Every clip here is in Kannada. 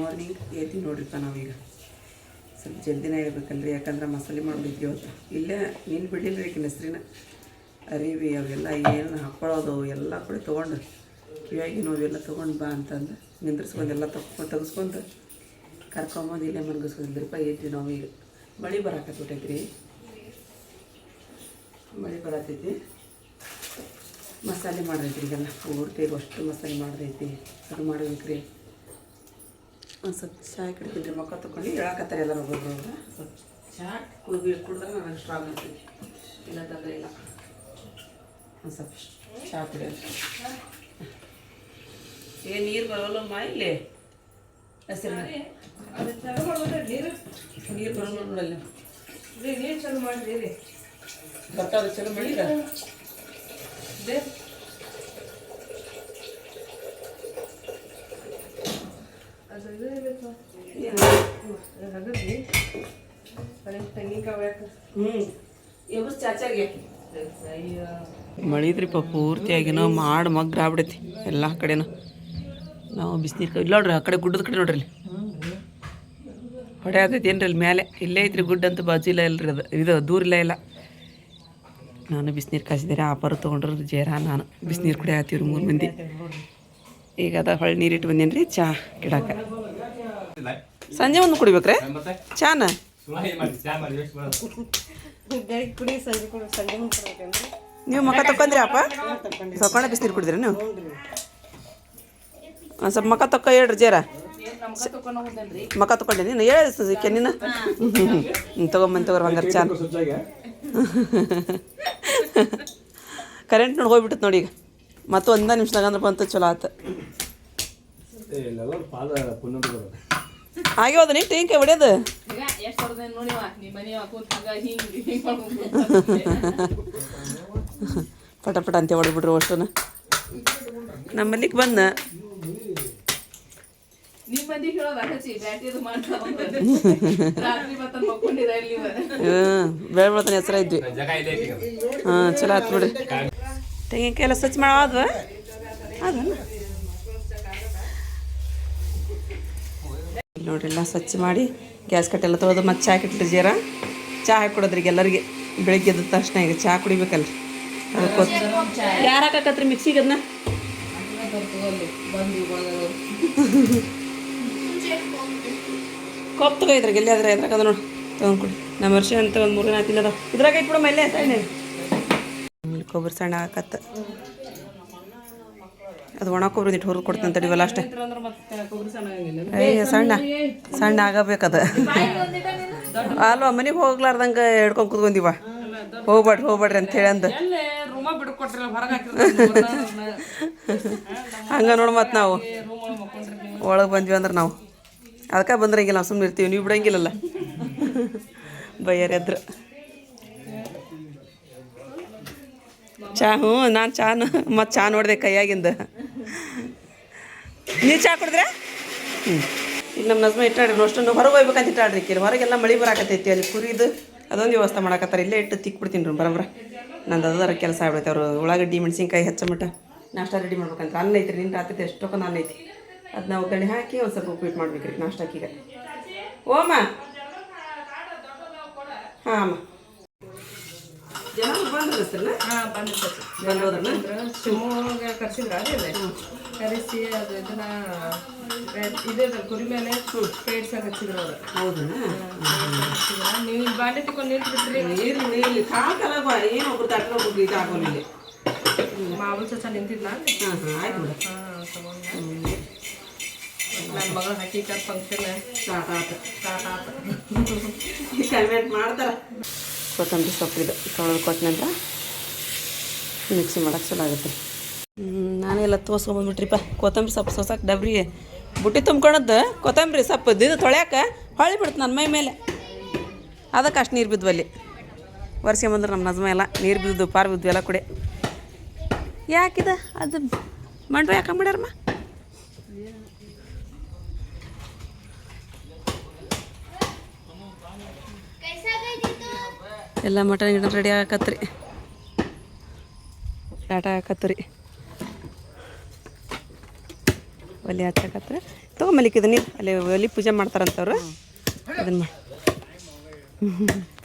ಮಾರ್ನಿಂಗ್ ಎದ್ದು ನೋಡ್ರಿಪ್ಪ ನಾವೀಗ ಸ್ವಲ್ಪ ಜಲ್ದಿನೇ ಇರಬೇಕಲ್ರಿ, ಯಾಕಂದ್ರೆ ಮಸಾಲೆ ಮಾಡಿದ್ವಿ ಇವತ್ತು. ಇಲ್ಲೇ ನೀನು ಬಿಡಲಿಲ್ಲ ರೀ ಹೆಸ್ರಿನ ಅರಿವಿ ಅವೆಲ್ಲ ಏನು ಹಾಕ್ಕೊಳ್ಳೋದು ಎಲ್ಲ ಕಡೆ ತೊಗೊಂಡು ಕಿವಿಯಾಗಿ ನಾವೆಲ್ಲ ತೊಗೊಂಡು ಬಾ ಅಂತಂದು ನಿಂದ್ರಿಸ್ಕೊಂಡು ಎಲ್ಲ ತೆಗೆಸ್ಕೊಂಡು ಕರ್ಕೊಂಬಂದು ಇಲ್ಲೇ ಮನ್ಗಿಸ್ಕೊಂಡಿದ್ರಪ್ಪ. ಎದ್ವಿ ನಾವೀಗ. ಮಳೆ ಬರಾಕತ್ಬಿಟ್ಟೈತ್ರಿ, ಮಳೆ ಬರತೈತಿ. ಮಸಾಲೆ ಮಾಡೈತ್ರಿ ಈಗೆಲ್ಲ ಪೂರ್ತಿ ಅಷ್ಟು ಮಸಾಲೆ ಮಾಡೈತಿ. ಅದು ಮಾಡ್ಬೇಕ್ರಿ. ಒಂದು ಸ್ವಲ್ಪ ಚಹಾ ಹಿಡ್ತೀನಿ ರೀ. ಮಕ್ಕ ತೊಗೊಂಡು ಹೇಳಕತ್ತಾರೆ ಎಲ್ಲರೂ ಒಬ್ಬೊಬ್ರು. ಸ್ವಲ್ಪ ಚಹಾ ಕುಡಿದ್ರೆ ನನಗೆ ಸ್ಟ್ರಾಂಗ್ ಆಗ್ತೈತಿ, ಇಲ್ಲ ತೊಂದರೆ ಇಲ್ಲ. ಒಂದು ಸ್ವಲ್ಪ ಚಹಾ ಕುಡಿಯೋದು. ಏನು ನೀರು ಬರೋಲ್ಲಮ್ಮ ಇಲ್ಲಿ ಹಸಿರು ನೀರು ಬರೋಲ್ಲ ನೋಡಲ್ಲ. ನೀರು ಚಲೋ ಮಾಡಿರಿ, ಬರ್ತಾವ್ರಿ ಚಲೋ ಮಾಡಿರ. ಮಳಿದ್ರಿಪ್ಪ ಪೂರ್ತಿಯಾಗಿ ನಾವು ಮಾಡಿ ಮಗ್ರ ಆಗ್ಬಿಡೈತಿ ಎಲ್ಲ ಕಡೆನೂ. ನಾವು ಬಿಸಿನೀರು ಇಲ್ಲ ನೋಡ್ರಿ, ಆ ಕಡೆ ಗುಡ್ಡದ ಕಡೆ ನೋಡ್ರಿ ಇಲ್ಲಿ ಹೊಡೆ ಆಗ್ತೈತಿ ಏನ್ರಿ ಅಲ್ಲಿ ಮೇಲೆ. ಇಲ್ಲೇ ಐತ್ರಿ ಗುಡ್ಡ ಅಂತ ಬಾಜು ಇಲ್ಲ ಇಲ್ರಿ, ಅದು ಇದು ದೂರ ಇಲ್ಲ. ನಾನು ಬಿಸಿನೀರು ಕಾಸಿದ್ದಾರೆ, ಆಪರು ತೊಗೊಂಡ್ರು ಜೇರ ನಾನು ಬಿಸಿನೀರು ಕುಡಿ ಹಾಕ್ತೀವ್ರಿ 3 ಮಂದಿ. ಈಗ ಅದ ಹೊಳ್ಳಿ ನೀರು ಇಟ್ಟು ಬಂದೇನು ರೀ ಚಹಾ ಗಿಡಕ್ಕ. ಸಂಜೆ ಒಂದು ಕುಡಿಬೇಕ್ರೆ ಚಾನ? ನೀವು ಮಕ್ಕ ತಕೊಂಡ್ರಿ ಅಪ್ಪ? ತಕೊಂಡ ಬಿಸಿನೀರು ಕುಡಿದ್ರಿ ನೀವು? ಒಂದು ಸ್ವಲ್ಪ ಮಕ್ಕ ತಕ್ಕ ಹೇಳ್ರಿ ಜೇರ. ಮಕ್ಕ ತಕೊಂಡೆ ನೀನು ಹೇಳಕ್ಕೆ ನೀನು ತೊಗೊಂಬಂದು ತಗೋರಿ ಹಂಗಾರೆ ಚಾನ. ಕರೆಂಟ್ ನೋಡಿ ಹೋಗ್ಬಿಟ್ಟತ್ ನೋಡಿ. ಈಗ ಮತ್ತು 1 ನಿಮಿಷದಾಗ ಅಂದ್ರೆ ಬಂತು, ಚಲೋ ಆಯ್ತು. ಆಗ್ಯಾವದ ನೀ ಟೇಂಕೆ ಹೊಡ್ಯೋದು? ಪಟ ಪಟ ಅಂತ ಹೊಡೆದ್ಬಿಟ್ರು ಅಷ್ಟನ್ನ. ನಮ್ಮಲ್ಲಿಗೆ ಬಂದ ಬೆಳ್ಬಳ್ತಾನೆ ಹೆಸರ ಇದ್ವಿ. ಹಾಂ ಚಲೋ ಆಯ್ತು ಬಿಡ್ರಿ. ತೆಂಗಿನಕಾಯಿ ಎಲ್ಲ ಸ್ವಚ್ಛ ಮಾಡೋದು ಅದಲ್ಲ ನೋಡ್ರಿ. ಎಲ್ಲ ಸ್ವಚ್ಛ ಮಾಡಿ ಗ್ಯಾಸ್ ಕಟ್ಟೆಲ್ಲ ತೊಳೆದು ಮತ್ತು ಚಹಾ ಇಟ್ಟು ಜೀರ ಚಹಾ ಹಾಕಿ ಕೊಡೋದ್ರಿಗೆ ಎಲ್ಲರಿಗೆ. ಬೆಳಿಗ್ಗೆ ಎದ್ದ ತಕ್ಷಣ ಈಗ ಚಹಾ ಕುಡಿಬೇಕಲ್ರಿ. ಅದಕ್ಕೆ ಯಾರು ಹಾಕತ್ರಿ ಮಿಕ್ಸಿಗೆ ಅದನ್ನ? ಕೊಪ್ಪು ತಗೋಯ್ದ್ರಾಗ ಎಲ್ಲಿ ಆದ್ರೆ ಎದ್ರಾಗ ಅದ ನೋಡಿ ತೊಗೊಂಡು ಕೊಡಿ. ನಮ್ಮ ವರ್ಷ ಅಂತ ಒಂದು 3-4 ತಿನ್ನದ ಇದ್ರಾಗ ಇಟ್ಬಿಡು ಮೇಲೆ ಸಣ್ಣ ಕೊಬ್ಬರಿ ಸಣ್ಣ ಹಾಕತ್ತ. ಅದು ಒಣ ಕೊಬ್ಬರಿ ಇಟ್ಟು ಹುರಿದು ಕೊಡ್ತೀನಿ ತಡಿವಲ್ಲ ಅಷ್ಟೇ. ಸಣ್ಣ ಆಗಬೇಕದ. ಅಲ್ವ ಮನೆಗೆ ಹೋಗ್ಲಾರ್ದಂಗೆ ಹಿಡ್ಕೊಂಡು ಕೂತ್ಕೊಂದಿವ. ಹೋಗ್ಬೇಡ್ರಿ ಅಂತ ಹೇಳಿ ಅಂದ ಹಂಗೆ ನೋಡಿ. ಮತ್ತು ನಾವು ಒಳಗೆ ಬಂದ್ವಿ ಅಂದ್ರೆ ನಾವು ಅದಕ್ಕೆ ಬಂದ್ರಂಗಿಲ್ಲ, ನಾವು ಸುಮ್ಮನೆ ಇರ್ತೀವಿ. ನೀವು ಬಿಡಂಗಿಲ್ಲಲ್ಲ ಬಯ್ಯಾರ ಎದ್ರು. ಚಾ ನಾನು ಚಾನು ಮತ್ತು ಚಾ ನೋಡಿದೆ ಕೈಯಾಗಿಂದ. ನೀವು ಚಾ ಕುಡಿದ್ರೆ? ಇಲ್ಲಿ ನಮ್ಮ ನಜ್ಮ ಇಟ್ಟಾಡ್ರಿ ಅಷ್ಟೊಂದು ಹೊರಗೆ ಹೋಗ್ಬೇಕಂತ ಇಟ್ಟಾಡ್ರಿ. ಹೊರಗೆಲ್ಲ ಮಳೆ ಬರಾಕತ್ತೈತಿ. ಅಲ್ಲಿ ಕುರಿದು ಅದೊಂದು ವ್ಯವಸ್ಥೆ ಮಾಡಕತ್ತಾರೆ. ಇಲ್ಲೇ ಇಟ್ಟು ತಿಕ್ಬಿಡ್ತೀನಿ ರೀ ಬರಬ್ರ. ನಂದು ಅದರ ಕೆಲಸ ಆಗ್ಬಿಡೈತೆ. ಅವರು ಉಳ್ಳಾಗಡ್ಡಿ ಮೆಣಸಿನ್ಕಾಯಿ ಹೆಚ್ಚಮಟ್ಟ ನಾಷ್ಟ ರೆಡಿ ಮಾಡ್ಬೇಕಂತ. ಅನ್ನ ಐತ್ರಿ, ನಿನ್ನ ರಾತ್ರಿ ಎಷ್ಟೊಕ್ಕ ಅನ್ನ ಐತಿ. ಅದು ನಾವು ಒಗ್ಗರಣೆ ಹಾಕಿ ಒಂದು ಸ್ವಲ್ಪ ಉಪ್ಪಿಟ್ಟು ಮಾಡ್ಬೇಕು ರೀ ನಾಷ್ಟಕ್ಕೀಗ. ಓಮ ಹಾಂ ಅಮ್ಮ ಜನ ಬಂದ್ರೆ ಸರ್ ಬಂದೋದ್ರನ್ನ ಶಿವಮೊಗ್ಗ ಕರ್ಸಿದ್ರ ಅದೇ ಕರೆಸಿ ಅದು ಇದನ್ನ ಇದೇ ಕುರಿ ಮೇಲೆ ಪೇಡ್ಸಾಗ ಹಚ್ಚಿದ್ರು ಅವರು. ಹೌದಾ? ನೀವು ಬಾಂಡೆ ತಿಕ್ಕೊಂಡು ನಿಂತ್ಬಿಟ್ರಿ. ನೀರು ಕಾಕಲ್ಲ ಏನು ಒಬ್ರು ತಟ್ಟೆ ಒಬ್ರು ಇದು ಆಗೋಲ್ಲ. ಮಾಮೂಲು ಚಚ ನಿಂತಿದ್ನ. ಹಾಂ ಆಯ್ತು ಬಿಡ. ನನ್ನ ಮಗಳು ಹಕ್ಕಿಕರ್ ಫಂಕ್ಷನ್ ಸ್ಟಾರ್ಟ್ ಆತ ಕಮೆಂಟ್ ಮಾಡ್ತಾರೆ. ಕೊತ್ತಂಬರಿ ಸೊಪ್ಪಿದು ತೊಳೆದು ಕೊಟ್ಟ ನಂತರ ಮಿಕ್ಸಿ ಮಾಡೋಕೆ ಚಲೋ ಆಗುತ್ತೆ. ನಾನೆಲ್ಲ ತೋರ್ಸ್ಕೊಂಬಂದ್ಬಿಟ್ರಿಪ್ಪ. ಕೊತ್ತಂಬರಿ ಸೊಪ್ಪು ಸೋಸಕ್ಕೆ ಡಬ್ರಿಗೆ ಬುಟ್ಟಿ ತುಂಬ್ಕೊಳದ್ದು ಕೊತ್ತಂಬರಿ ಸೊಪ್ಪು ಇದು ತೊಳ್ಯಾಕೆ ಹೊಳಿ ಬಿಡ್ತು ನನ್ನ ಮೈ ಮೇಲೆ. ಅದಕ್ಕೆ ಅಷ್ಟು ನೀರು ಬಿದ್ವು ಅಲ್ಲಿ. ವರ್ಷ ನಮ್ಮ ನಜ್ಮ ಎಲ್ಲ ನೀರು ಬಿದ್ದು ಪಾರು ಬಿದ್ದು ಎಲ್ಲ ಕೂಡ. ಯಾಕಿದೆ ಅದು ಮಂಡ್ರ ಯಾಕೆ ಮಾಡ್ಯಾರಮ್ಮ? ಎಲ್ಲ ಮಟನ್ ಗಿಟನ್ ರೆಡಿ ಆಗಕತ್ರಿ. ಟಾಟ ಹಾಕತ್ರಿ. ಒಲೆ ಹಚ್ಚಕತ್ರಿ. ತೊಗೊಂಬಲಿಕ್ಕಿದ ನೀರು ಅಲ್ಲಿ ಒಲಿ ಪೂಜೆ ಮಾಡ್ತಾರಂತವ್ರು ಅದನ್ನು ಮಾಡಿ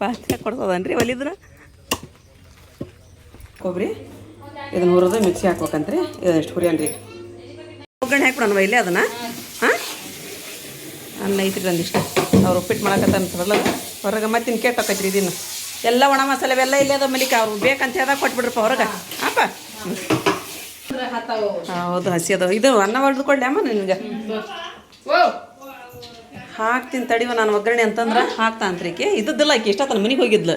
ಪಾತ್ರೆ ಕೊಡ್ತದನ್ರಿ ಒಲಿದ್ರ ಕೊಬ್ಬರಿ ಇದನ್ನು ಹುರಿದು ಮಿಕ್ಸಿ ಹಾಕ್ಬೇಕಂತ್ರಿ ಇದಷ್ಟು ಹುರಿಯನ್ರಿ ಒಗ್ಗರಣೆ ಹಾಕ್ಬಿಡೋಣ ಇಲ್ಲಿ ಅದನ್ನು ಹಾಂ ಅನ್ನ ಐತ್ರಿ ಒಂದಿಷ್ಟು ಅವ್ರು ಉಪ್ಪಿಟ್ಟು ಮಾಡಕತ್ತಂತಾರಲ್ಲ ಹೊರಗೆ ಮತ್ತಿನ್ನು ಕೇಟೋಕೈತ್ರಿ ಇದನ್ನು ಎಲ್ಲ ಒಣ ಮಸಾಲೆ ಅವೆಲ್ಲ ಇಲ್ಲೇ ಅದ ಮಲಿಕ ಅವ್ರು ಬೇಕಂತ ಹೇಳ್ದಾಗ ಕೊಟ್ಬಿಡ್ರಪ್ಪ ಹೊರಗೆ ಅಪ್ಪ ಹೌದು ಹಸಿ ಅದಾವ ಇದು ಅನ್ನ ಹೊಡೆದುಕೊಳ್ಳಿ ಅಮ್ಮ ನಿನ್ಗೆ ಹಾಕ್ತೀನಿ ತಡಿವ ನಾನು ಒಗ್ಗರಣೆ ಅಂತಂದ್ರೆ ಹಾಕ್ತಾಂತ್ರಿ ಈಕೆ ಇದ್ದದ್ದಿಲ್ಲ ಆಕೆ ಇಷ್ಟೊತ್ತನ ಮನೆಗೆ ಹೋಗಿದ್ಲು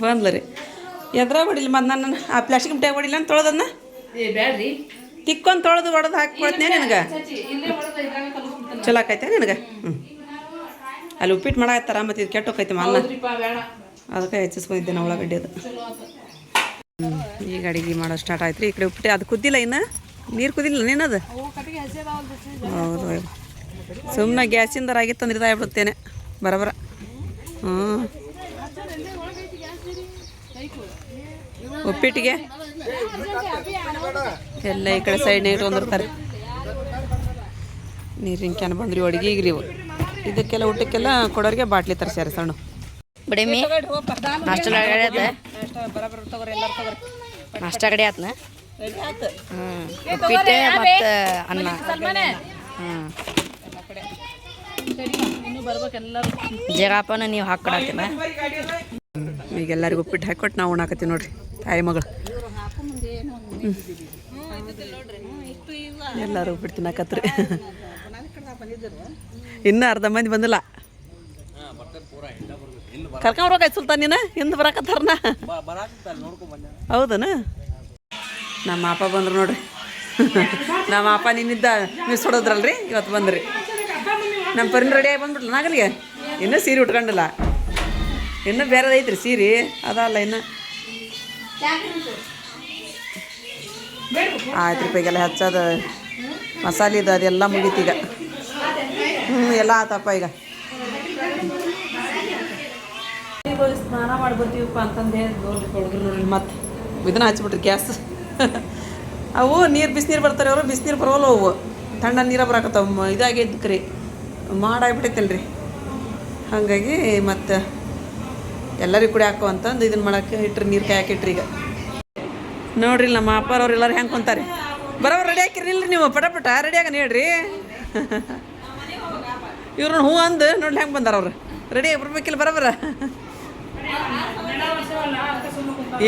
ಬಂದ್ಲ ರೀ ಎದ್ರ ಹೊಡಿಲಿ ಮತ್ತು ನಾನು ಆ ಪ್ಲಾಸ್ಟಿಕ್ ಮಿಠಾಯಿ ಹೊಡಿಲ್ಲ ಅಂತ ತೊಳೆದನ್ನ ತಿಕ್ಕೊಂಡು ತೊಳೆದು ಹೊಡೆದು ಹಾಕ್ಕೊಡ್ತೀನಿ ನಿನಗೆ ಚಲೋ ಆಕೈತೆ ನಿನಗೆ ಹ್ಞೂ ಅಲ್ಲಿ ಉಪ್ಪಿಟ್ಟು ಮಾಡಾಕತ್ತಾರ ಮತ್ತು ಇದು ಕೆಟ್ಟು ಹೋಕೈತಿ ಅನ್ನ ಅದಕ್ಕೆ ಹೆಚ್ಚಿಸ್ಕೊಂಡಿದ್ದೆ ನಾ ಉಳ್ಳಾಗಡ್ಡಿ ಅದು ಈಗ ಅಡುಗೆ ಮಾಡೋ ಸ್ಟಾರ್ಟ್ ಆಯ್ತು ರೀ ಈ ಕಡೆ ಉಪ್ಪಿಟ್ಟು ಅದು ಕುದ್ದಿಲ್ಲ ಇನ್ನು ನೀರು ಕುದಿಲ್ಲ ನೀನದು ಹೌದು ಸುಮ್ಮನೆ ಗ್ಯಾಸಿಂದರ ಆಗಿತ್ತಂದ್ರೆ ಇದಾಗ್ಬಿಡುತ್ತೇನೆ ಬರಬರ ಹ್ಞೂ ಉಪ್ಪಿಟ್ಟಿಗೆ ಎಲ್ಲ ಈ ಕಡೆ ಸೈಡ್ನಾಗ ಇಟ್ಕೊಂಡಿರ್ತಾರೆ ನೀರಿನ ಕ್ಯಾನ್ ಬಂದ್ರಿ ಅಡುಗೆ ಈಗ ಇವು ಇದಕ್ಕೆಲ್ಲ ಊಟಕ್ಕೆಲ್ಲ ಕೊಡೋರಿಗೆ ಬಾಟ್ಲಿ ತರಿಸ್ಯಾರ ಸಣ್ಣ ಬಡಮಿ ನಾಷ್ಟ ನಾಷ್ಟ ಕಡೆ ಆತ್ನ ಉಪ್ಪಿಟ್ಟು ಮತ್ತು ಅನ್ನ ಜಗಾಪನ ನೀವು ಹಾಕೊಡತ್ತೀನ ಈಗ ಎಲ್ಲರಿಗೂ ಉಪ್ಪಿಟ್ಟು ಹಾಕೊಟ್ಟು ನಾವು ಉಣ್ಣಾಕತ್ತೀವಿ ನೋಡ್ರಿ ತಾಯಿ ಮಗಳು ಎಲ್ಲರೂ ಉಪ್ಪಿಟ್ಟು ತಿನ್ನಾಕತ್ರಿ ಇನ್ನೂ ಅರ್ಧ ಮಂದಿ ಬಂದಿಲ್ಲ ಕರ್ಕೊಂಬರೋಕಾಯ್ತು ಸುಲ್ತಾನ್ ನೀನು ಹಿಂದೆ ಬರಾಕತ್ತಾರನ ಹೌದನ ನಮ್ಮ ಅಪ್ಪ ಬಂದ್ರು ನೋಡ್ರಿ ನಮ್ಮ ಅಪ್ಪ ನಿನ್ನಿದ್ದ ಮಿಸ್ ಹೊಡೋದ್ರಲ್ರಿ ಇವತ್ತು ಬಂದ್ರಿ ನಮ್ಮ ಪರಿನ ರೆಡಿಯಾಗಿ ಬಂದ್ಬಿಟ್ಲ ನಾಗಲಿಗೆ ಇನ್ನೂ ಸೀರೆ ಉಟ್ಕೊಂಡಿಲ್ಲ ಇನ್ನೂ ಬೇರೆದು ಐತ್ರಿ ಸೀರೆ ಅದಲ್ಲ ಇನ್ನು ಆಯ್ತು ರೂಪಾಯಿಗೆಲ್ಲ ಹಚ್ಚೋದು ಮಸಾಲಿದು ಅದೆಲ್ಲ ಮುಗೀತೀಗ ಎಲ್ಲ ಆತಪ್ಪ ಈಗ ಸ್ನಾನ ಮಾಡಿ ಬರ್ತೀವಪ್ಪ ಅಂತಂದು ಹೇಳಿ ನೋಡ್ರಿ ನೋಡಿ ಮತ್ತೆ ಇದನ್ನ ಹಚ್ಬಿಟ್ರಿ ಗ್ಯಾಸ್ ಅವು ನೀರು ಬಿಸಿನೀರು ಬರ್ತಾರೆ ಅವರು ಬಿಸಿನೀರು ಬರೋಲ್ಲ ಅವು ತಣ್ಣ ನೀರ ಬರಾಕತ್ತವ ಇದಾಗಿದ್ದಕ್ರಿ ಮಾಡಾಗ್ಬಿಟ್ಟೈತಲ್ರಿ ಹಾಗಾಗಿ ಮತ್ತು ಎಲ್ಲರಿಗೂ ಕುಡಿ ಹಾಕೋ ಅಂತಂದು ಇದನ್ನು ಮಾಡೋಕ್ಕೆ ಇಟ್ರಿ ನೀರು ಕಾಯಕ್ಕೆ ಇಟ್ರಿ ಈಗ ನೋಡ್ರಿ ನಮ್ಮ ಅಪ್ಪಾರವ್ರು ಎಲ್ಲರೂ ಹೆಂಗೆ ಕುಂತಾರೆ ಬರೋರು ರೆಡಿ ಹಾಕಿರಿ ಇಲ್ರಿ ನೀವು ಪಟ ರೆಡಿ ಆಗನ ಹೇಳ್ರಿ ಇವ್ರನ್ನ ಹೂ ಅಂದು ನೋಡ್ಲಿ ಹೆಂಗೆ ಬಂದಾರ ಅವ್ರು ರೆಡಿ ಬರ್ಬೇಕಿಲ್ಲ ಬರೋಬರ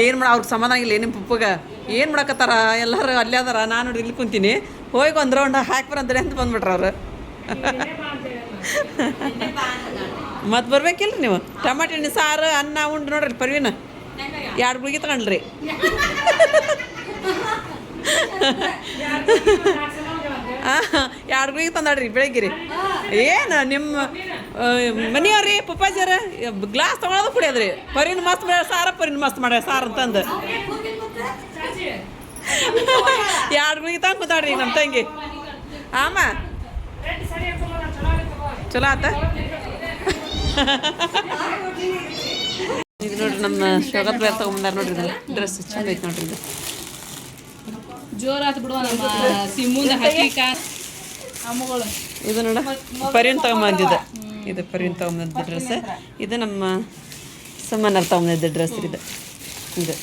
ಏನು ಮಾಡ ಅವ್ರಿಗೆ ಸಮಾಧಾನ ಇಲ್ಲ ನಿಮ್ಮ ಪಪ್ಪಗೆ ಏನು ಮಾಡಕತ್ತಾರ ಎಲ್ಲರೂ ಅಲ್ಲೇ ಅದಾರ ನಾನು ನೋಡಿ ಇಲ್ಲಿ ಕುಂತೀನಿ ಹೋಗಿ ಒಂದು ರೌಂಡ್ ಹಾಕಿ ಬರಂದ್ರೆ ಅಂತ ಬಂದ್ಬಿಟ್ರ ಅವ್ರು ಮತ್ತು ಬರ್ಬೇಕಿಲ್ರಿ ನೀವು ಟಮಾಟೆ ಹಣ್ಣು ಸಾರು ಅನ್ನ ಉಂಡು ನೋಡ್ರಿ ಪರ್ವಿನ 2 ಗುಳಿಗೆ ತಗೊಂಡ್ರಿ ಎರಡು ಗುಳಿಗೆ ತಂದಾಡ್ರಿ ಬೆಳಗ್ಗೆ ರೀ ಏನು ನಿಮ್ಮ ಮನೆಯವ್ರಿ ಪಪ್ಪಾಜಿಯವ್ರ ಗ್ಲಾಸ್ ತೊಗೊಳೋದು ಕುಡಿಯೋದ್ರಿ ಪರಿನ ಮಸ್ತ್ ಮಾಡ್ಯಾರ ಸಾರ ಪರಿನ ಮಸ್ತ್ ಮಾಡ್ಯಾರ ಸಾರು ಅಂತಂದು 2 ಗುಳಿಗೆ ತಂದು ಕೂತಾಡ್ರಿ ನಮ್ಮ ತಂಗಿ ಆಮ ಚಲೋ ಆತ ಇದು ನೋಡ್ರಿ ನಮ್ಮ ಶೋಗತ್ ಬೇರೆ ತಗೊಂಬಂದಾರ ನೋಡ್ರಿ ಇದು ಡ್ರೆಸ್ ಚಂದ ಐತೆ ನೋಡ್ರಿ ಇದು ಜೋರಾತ್ ಬಿಡುವ ನಮ್ಮ ಸಿಮ್ಮುಂದ ಹಕ್ಕಿಕ ಅಮ್ಮಗಳು ಇದು ನೋಡ ಪರಿನ್ ತಗೊಂಬಂದಿದ್ದು ಇದು ಪರಿನ್ ತಗೊಂಬಂದಿದ್ದ ಡ್ರೆಸ್ ಇದು ನಮ್ಮ ಸಮ್ಮನರ್ ತಗೊಂಬಂದಿದ್ದ ಡ್ರೆಸ್ ಇದು ಇದು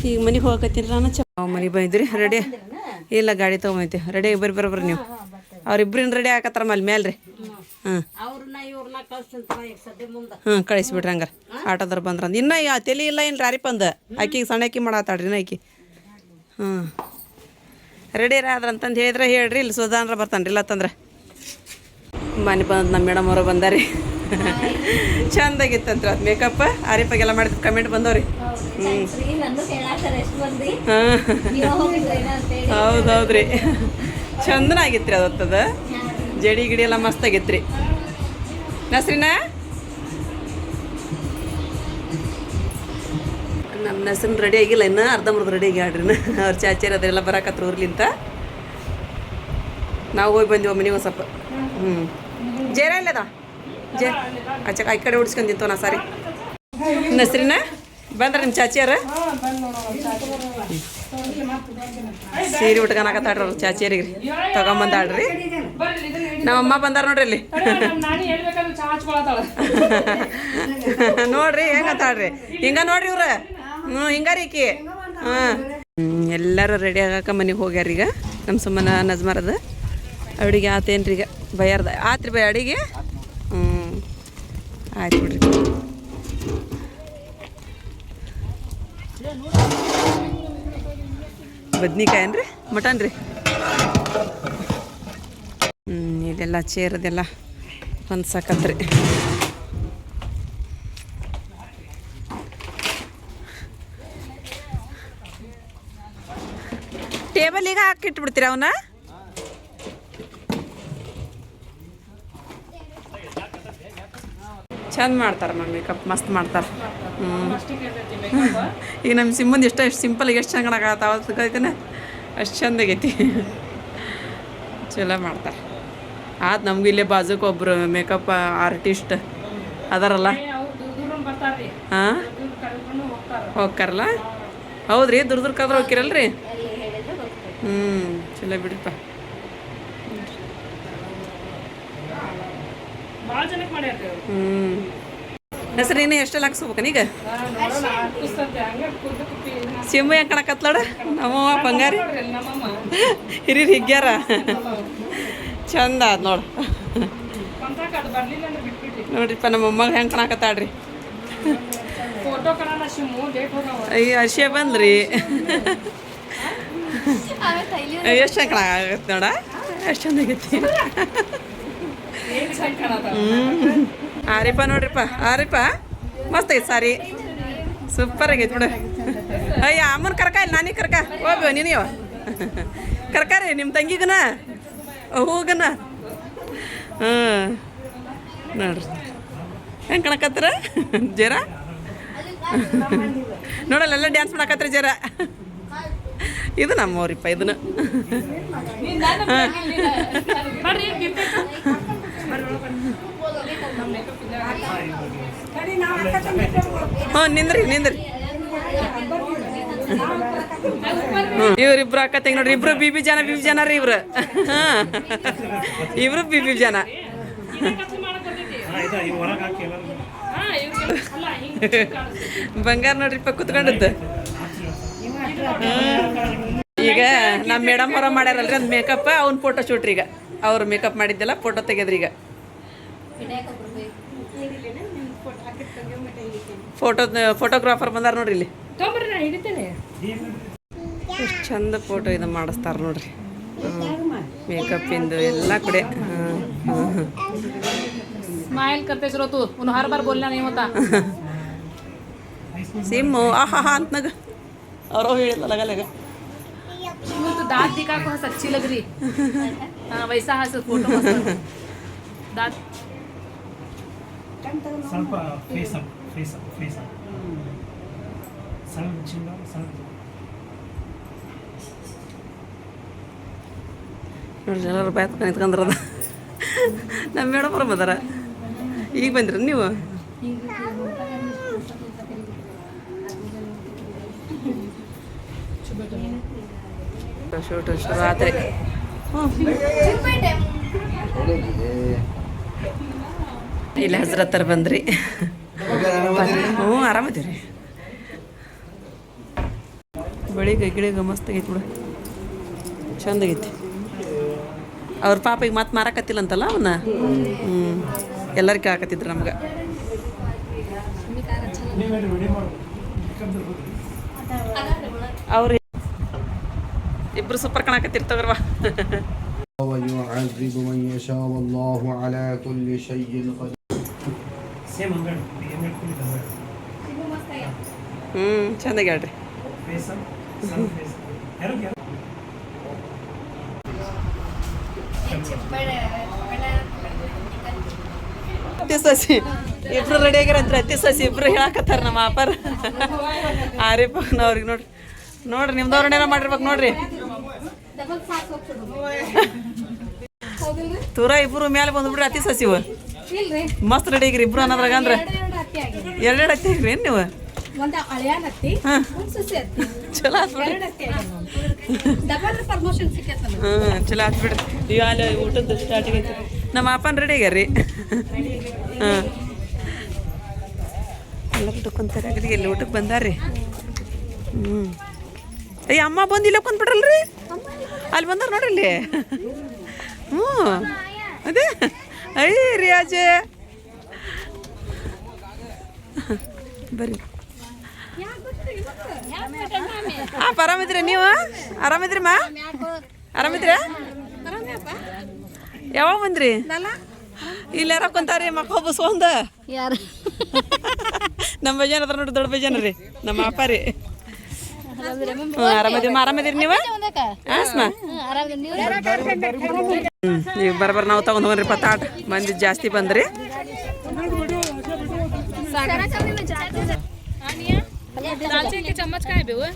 ಈಗ ಮನೆಗೆ ಹೋಗಕತ್ತೀನಿ ನಾನು ನಾವು ಮನೆಗೆ ಬಂದಿದ್ರಿ ರೆಡಿ ಇಲ್ಲ ಗಾಡಿ ತೊಗೊಂಬೈತಿ ರೆಡಿ ಬರ್ರಿ ನೀವು ಅವ್ರಿಬ್ರಿನ ರೆಡಿ ಹಾಕತ್ತಾರ ಮೇಲೆ ರೀ ಕಳಿಸ್ಬಿಡ್ರಿ ಹಂಗಾರ ಆಟೋದ್ರ ಬಂದ್ರಂದು ಇನ್ನೂ ತಲೆ ಇಲ್ಲ ಏನು ರಾರಿಪ ಅಂದ ಆಕಿಗೆ ಸಣ್ಣಕ್ಕಿ ಮಾಡತ್ತಾಳ್ರಿ ಆಕಿ ರೆಡಿ ಆದ್ರಂತಂದು ಹೇಳಿದ್ರೆ ಹೇಳ್ರಿ ಇಲ್ಲಿ ಸುಧಾನ್ರ ಬರ್ತಾನೆ ಇಲ್ಲ ಅಂತಂದ್ರೆ ಮನೆ ಬಂದು ನಮ್ಮ ಮೇಡಮ್ ಅವರು ಬಂದಾರಿ ಚಂದಾಗಿತ್ತಂತ್ರಿ ಅದು ಮೇಕಪ್ ಆರಿಪಾಗೆಲ್ಲ ಮಾಡಿದ್ ಕಮೆಂಟ್ ಬಂದವ್ರಿ ಹೌದೌದ್ರಿ ಚಂದನಾಗಿತ್ರಿ ಅದತ್ತದ ಜಡಿ ಗಿಡಿ ಎಲ್ಲ ಮಸ್ತ್ ಆಗೈತ್ರಿ ನಸ್ರಿನಾ ನಮ್ಮ ನಸ್ರಿನ ರೆಡಿ ಆಗಿಲ್ಲ ಇನ್ನು ಅರ್ಧಂಬರ್ಧ ರೆಡಿ ಆಗಿ ಆಡ್ರಿ ಅವ್ರ ಚಾಚಾರಿ ಅದೆಲ್ಲ ಬರಾಕತ್ರ ಊರ್ಲಿಂತ ನಾವು ಹೋಗಿ ಬಂದಿವ ಮನೆ ಒಂದು ಸ್ವಲ್ಪ ಜೇರ ಇಲ್ಲದ ಆಚೆ ಈ ಕಡೆ ಉಡ್ಸ್ಕೊಂತಿಂತ ನಾ ಸಾರಿ ನಸ್ರಿನ ಬಂದ್ರ ನಿಮ್ಮ ಚಾಚಿಯಾರ ಸೀರೆ ಉಟ್ಕೊಳಕತ್ತಾಡ್ರಿ ಅವ್ರು ಚಾಚೇರಿಗೆ ತಗೊಂಬಂದಾಳ್ರಿ ನಮ್ಮಮ್ಮ ಬಂದಾರ ನೋಡ್ರಿ ಇಲ್ಲಿ ನೋಡ್ರಿ ಹೆಂಗಂತಾಳ್ರಿ ಹಿಂಗ ನೋಡ್ರಿ ಇವ್ರ ಹಿಂಗಾರಿ ಈಕಿ ಎಲ್ಲರೂ ರೆಡಿ ಆಗಾಕ ಮನೆಗೆ ಹೋಗ್ಯಾರ ಈಗ ನಮ್ಮ ಸುಮ್ಮನ ನಜ್ಮಾರದ ಅಡುಗೆ ಆತೇನ್ರಿ ಈಗ ಬಯ್ಯಾರ್ದ ಆತ್ರಿ ಬೈ ಅಡಿಗೆ ಆಯ್ತು ಬಿಡ್ರಿ ಬದ್ನಿಕಾಯಿ ಏನ್ರಿ ಮಟನ್ ರೀ ಇದೆಲ್ಲ ಚೇರದೆಲ್ಲ ಹೊಂದ್ಸಕತ್ರಿ ಟೇಬಲಿಗೆ ಹಾಕಿಟ್ಬಿಡ್ತೀರ ಅವನ್ನ ಚಂದ ಮಾಡ್ತಾರೆ ಮೇಕಪ್ ಮಸ್ತ್ ಮಾಡ್ತಾರೆ ಈಗ ನಮ್ಮ ಸಿಮ್ಮಂದು ಎಷ್ಟು ಸಿಂಪಲ್ಗೆ ಎಷ್ಟು ಚಂದ ಕಾಣಕತ್ತಾವತ್ತೈತೇನೆ ಅಷ್ಟು ಚಂದಾಗೈತಿ ಚಲೋ ಮಾಡ್ತಾರೆ ಆಯ್ತು ನಮಗೂ ಇಲ್ಲೇ ಬಾಜುಕ್ಕೆ ಒಬ್ರು ಮೇಕಪ್ ಆರ್ಟಿಸ್ಟ್ ಅದಾರಲ್ಲ ಹಾಂ ಹೋಗ್ತಾರಲ್ಲ ಹೌದ್ರಿ ದುರ್ದುರ್ ಕದ್ರೆ ಹೋಗಿರಲ್ರಿ ಚಲೋ ಬಿಡ್ರಿಪ್ಪ ಹೆಸರು ನೀನು ಎಷ್ಟೆಲ್ಲ ಹಾಕ್ಸ್ಬೇಕನೀಗ ಸಿಂಬು ಹೆಂಗೆ ಕಣಕತ್ಲಾಡ ನಮ್ಮವ್ವ ಬಂಗಾರಿ ಹಿರಿಯರು ಹಿಗ್ಗ್ಯಾರ ಚಂದ ಆದ್ ನೋಡು ನೋಡ್ರಿಪ್ಪ ನಮ್ಮ ಅಮ್ಮಗೆ ಹೆಂಗೆ ಕಣಕತ್ತಾಡ್ರಿ ಅಯ್ಯ ಹರ್ಷಿಯ ಬಂದ್ರಿ ಎಷ್ಟು ಚಂದ ಕಣಾಗತ್ತೆ ನೋಡ ಎಷ್ಟು ಚಂದಾಗೈತಿ ಆರಿಪ್ಪ ನೋಡ್ರಿಪ್ಪ ಆರಿಪ್ಪ ಮಸ್ತ್ ಐತಿ ಸಾರಿ ಸೂಪರ್ ಆಗೈತಿ ಬಿಡ ಅಯ್ಯ ಅಮ್ಮನ ಕರ್ಕ ಇಲ್ಲ ನಾನೀಗ ಕರ್ಕ ಹೋಗ್ಬೇವ ನೀನು ಕರ್ಕಾರಿ ನಿಮ್ಮ ತಂಗಿಗನ ಹೋಗನ ನೋಡ್ರಿ ಹೆಂಗೆ ಕಣಕತ್ತಾರ ಜರ ನೋಡಲ್ಲ ಎಲ್ಲ ಡ್ಯಾನ್ಸ್ ಮಾಡಕತ್ರಿ ಜರ ಇದು ನಮ್ಮವ್ರಿಪ್ಪ ಇದನ್ನ ನಿಂದ್ರಿ ಇವ್ರಿಬ್ರು ಅಕ್ಕ ತಂಗಿ ನೋಡ್ರಿ ಇಬ್ರು ಬಿಬಿ ಜನ ರೀ ಇವ್ರು ಇಬ್ರು ಬಿಬಿ ಜನ ಬಂಗಾರ ನೋಡ್ರಿಪ್ಪ ಕುತ್ಕೊಂಡದ್ದು ಈಗ ನಮ್ಮ ಮೇಡಮ್ ಅವರ ಮಾಡ್ಯಾರಲ್ರಿ ಒಂದು ಮೇಕಪ್ ಅವ್ನ ಫೋಟೋ ಶೂಟ್ ರೀ ಈಗ ಅವ್ರು ಮೇಕಪ್ ಮಾಡಿದ್ದೆಲ್ಲ ಫೋಟೋ ತೆಗೆದ್ರಿ ಈಗ ಫೋಟೋಗ್ರಾಫರ್ ಬಂದಾರ ನೋಡ್ರಿ ಇಲ್ಲಿ ಎಷ್ಟು ಚಂದ ಫೋಟೋ ಇದು ಮಾಡಿಸ್ತಾರ ನೋಡ್ರಿ ಮೇಕಪ್ ಇಂದು ಎಲ್ಲ ಕಡೆ स्माइल करते चलो तू उन्हें हर बार बोलना नहीं होता सिम्मू आहा अंत नग और लगा लगा तो दांत दिखा को हंस अच्छी लग रही हाँ वैसा हंस फोटो दांत ಸ್ವಲ್ಪ ಫೇಸ್ ಅಪ್ ಸ್ವಲ್ಪ ಚಿನ್ನ ಸ್ವಲ್ಪ ನೋಡಿ ಎಲ್ಲರೂ ಬಾಯ್ತು ನಿಂತ್ಕೊಂಡ್ರದ ನಮ್ಮ ಮೇಡಮ್ ಅವ್ರು ಬಂದಾರ ಈಗ ಬಂದ್ರಿ ನೀವು ಶೂಟು ಶುರು ಆತ್ರಿ ಇಲ್ಲಿ ಹಜ್ರತ್ತರ್ ಬಂದ್ರಿ ಹ್ಞೂ ಆರಾಮದೀರಿ ಬೆಳಿಗ್ಗೆ ಗಿಳಿಗೆ ಮಸ್ತ್ ಆಗೈತಿ ಬಿಡು ಚಂದಾಗೈತಿ ಅವ್ರ ಪಾಪ ಈಗ ಮತ್ತೆ ಮಾರಾಕತ್ತಿಲ್ಲ ಅಂತಲ್ಲ ಅವನ್ನ ಎಲ್ಲರೂ ಕೇಳಕತ್ತಿದ್ರು ನಮ್ಗೆ ಅವ್ರು ಇಬ್ರು ಸೂಪರ್ ಕಾಣಕತ್ತಿರ್ತವ್ರವ ويعذب من يشاء والله على كل شيء قدير ಸೇಮ್ ಅಂಗಡಿ ಅಂಗಡಿ ಕುಳಿತಂಗಡಿ ಚಂದಾಗಿ ಹೇಳ್ರಿ ಫೇಸ್ ಸ್ವಲ್ಪ ಫೇಸ್ ಯಾರು ಅತ್ತಿ ಸಸಿ ಇಬ್ರು ರೆಡಿ ಆಗ್ಯಾರಂತ್ರಿ ಅತ್ತಿ ಸಸಿ ಇಬ್ರು ಹೇಳಕತ್ತಾರ ನಮ್ಮ ಅಪ್ಪಾರ ಆರಿಪ್ಪನವ್ರಿಗೆ ನೋಡ್ರಿ ನಿಮ್ದವ್ರನ್ನೇನ ಮಾಡಿರ್ಬೇಕು ನೋಡ್ರಿ ತೂರ ಇಬ್ರು ಮೇಲೆ ಬಂದ್ಬಿಡ್ರಿ ಅತ್ತಿ ಸಸಿವ ಮಸ್ತ್ ರೆಡಿ ಆಗಿರಿ ಇಬ್ರು ಅನ್ನೋದ್ರಾಗ ಅಂದ್ರೆ ಎರಡೆರಡು ಅತ್ತಿ ಆಗ್ರಿ ಏನು ನೀವು ಒಂದು ಹಳೆಯನತ್ತಿ ಒಂದು ಸುಸಿ ಅತ್ತಿ ಚಲೋ ಆತ್ ಬಿಡ್ರಿ. ಎರಡತ್ತಿ ಡಬಲ್ ಪ್ರಮೋಷನ್ ಸಿಕ್ಕೈತೆ ಚಲೋ ಆತ್ ಬಿಡ್ರಿ. ಈಗ ಅಲ್ಲಿ ಊಟದ್ದು ಸ್ಟಾರ್ಟಿಂಗ್ ಐತಿ. ನಮ್ಮ ಅಪ್ಪನ ರೆಡಿ ಆಗ್ಯಾರ ರೀ. ಹಾಂ ಎಲ್ಲ ಊಟಕ್ಕೆ ಕುಂತಾರೆ ಎಲ್ಲಿ ಊಟಕ್ಕೆ ಬಂದಾರ್ರಿ. ಅಯ್ಯ ಅಮ್ಮ ಬಂದು ಇಲ್ಲ ಕುಂತ್ಬಿಟ್ರಲ್ರಿ. ಅಲ್ಲಿ ಬಂದಾರ ನೋಡ್ರಿ ಇಲ್ಲಿ. ಹ್ಞೂ ಅದೇ ಅಯ್ಯ ರಿಯಾಜ ಬರ್ರಿ. ಆರಾಮಿದ್ರಿ ನೀವು? ಆರಾಮಿದ್ರಿ ಮಾ? ಆರಾಮಿದ್ರಿ? ಯಾವಾಗ ಬಂದ್ರಿ? ಇಲ್ಲಿ ಯಾರ ಕುಂತಾರಿ ಮಕ್ಕ ಬಸ್ಕೊಂಡ ಯಾರು ನಮ್ಮ ಬಜಾನ್ ಅದ್ರ ನೋಡಿ, ದೊಡ್ಡ ಬಜಾನ ರೀ ನಮ್ಮ ಅಪ್ಪ ರೀ. ಹ್ಞೂ ಆರಾಮದಿರಿ. ಆರಾಮದಿರಿ ನೀವು? ಹಾಸ್ಮಾ ಈಗ ಬರಬರ ನಾವು ತಗೊಂಡ್ ಹೋಗ್ರಿ ಪತ್ತಾಟ ಮಂದಿ ಜಾಸ್ತಿ ಬಂದ್ರಿ. दालचीनी के चम्मच का है बे वो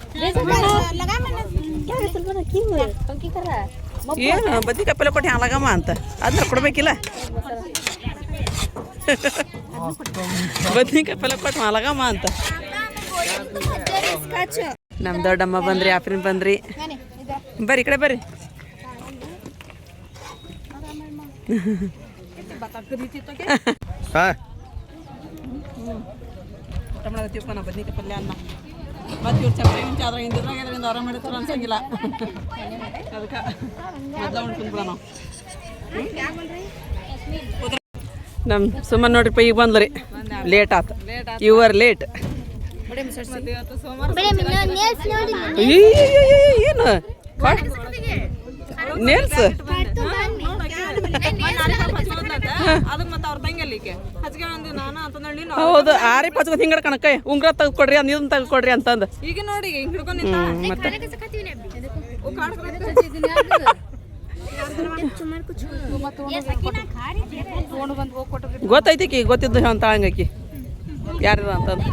लगा मैंने क्या ಸ್ವಲ್ಪ ನಕ್ಕಿ ಪಂಕಿ ಕರ ಏನು ಬದ್ನಿಕಾಯಿ ಪಲ್ಯ ಕೊಟ್ಟು ಹ್ಯಾಂಗಮ್ಮ ಅಂತ ಅದನ್ನ ಕೊಡ್ಬೇಕಿಲ್ಲ. ಬದ್ನಿಕಾಯಿ ಪಲ್ಯ ಕೊಟ್ಟು ಹ್ಯಾಂಗಮ್ಮ ಅಂತ. ನಮ್ಮ ದೊಡ್ಡಮ್ಮ ಬಂದ್ರಿ, ಆಫ್ರಿನ್ ಬಂದ್ರಿ. ಬರ್ರಿ ಈ ಕಡೆ ಬರ್ರಿ. ಊಟ ಮಾಡತ್ತೀವಪ್ಪ ನಾವು ಬದ್ನಿಕಾಯಿ ಪಲ್ಯ ಅನ್ನ. ಮತ್ತು ಇವ್ರು ಚಪ್ಪಲಿ ಮುಂಚೆ ಅದ್ರ ಹಿಂದಿದ್ರಾಗ ಆರಾಮ ಮಾಡಿರ್ತಾರೆ ಅನ್ಸಂಗಿಲ್ಲ. ಅದಕ್ಕೆ ಮೊದಲ ಉಣ್ಕೊಂಡ್ಬಿಡ ನಾವು. ನಮ್ಮ ಸುಮ್ಮನೆ ನೋಡ್ರಿಪ್ಪ ಈಗ ಬಂದ್ರಿ. ಲೇಟ್ ಆತು. Your late. ಏನು ನೇಲ್ಸ್ ಹೌದು. ಆರಿಪ್ ಹಚ್ಕೊ ಹಿಂಗಡ ಕಣಕ್ಕ ಉಂಗ್ರ ತೆಗೆದುಕೊಡ್ರಿ ಇದನ್ನ ತೆಗೆದುಕೊಡ್ರಿ ಅಂತಂದು ಈಗ ನೋಡಿ ಮತ್ತೆ ಗೊತ್ತೈತಿ ಗೊತ್ತಿದ್ದು ಅಂತ ಹಂಗಾಕಿ ಯಾರದ ಅಂತಂದು.